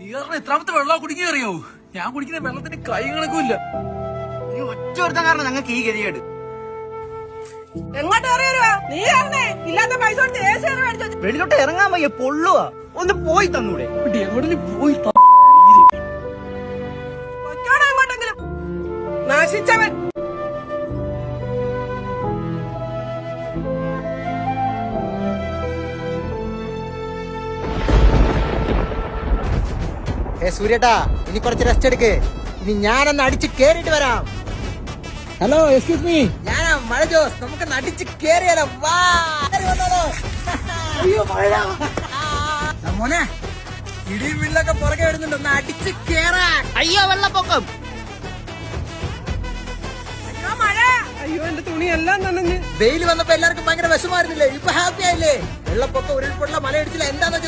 നീ കാരണം എത്രാമത്തെ വെള്ളം കുടുങ്ങി അറിയോ? ഞാൻ കുടിക്കുന്ന വെള്ളത്തിന് കൈ കണക്കുമില്ല. നീ ഒറ്റ ഒരുത്തൻ കാരണം ഞങ്ങൾക്ക് ഈ ഗതികേട്. എങ്ങോട്ട് അറിയുവാ നീ? കാരണേ ഇല്ലാത്ത പൈസ കൊടുത്ത് മേടിച്ചു. വെളിയിലോട്ട് ഇറങ്ങാൻ വയ്യ, പൊള്ളുവാ. ഒന്ന് പോയി തന്നൂടെ? എവിടെയും പോയി പൊയ്ക്കോടാ എങ്ങോട്ടെങ്കിലും. നശിച്ചവൻ. സൂര്യേട്ടാ, ഇനി കുറച്ച് റെസ്റ്റ് എടുക്ക്. ഇനി ഞാനൊന്ന് അടിച്ച് കേറിയിട്ട് വരാം. Hello, excuse me. ഞാനാ മഴ ജോസ്. നമുക്ക് അടിച്ച് കേറിയാലോ? വാ മോനെ, ഇടിയും വില്ലൊക്കെ പുറകെ വരുന്നുണ്ട്. ഒന്ന് അടിച്ച് കേറാൻ. അയ്യോ വെള്ളപ്പൊക്കം. അയ്യോ മഴ. അയ്യോ എന്റെ തുണിയെല്ലാം നനഞ്ഞ്. വെയിൽ വന്നപ്പോ എല്ലാവർക്കും ഭയങ്കര വിഷമായിരുന്നില്ലേ? ഇപ്പൊ ഹാപ്പി ആയില്ലേ? വെള്ളപ്പൊക്കം, ഉരുൾപൊട്ടൽ, മലയിടിച്ചില്ല, എന്താന്ന്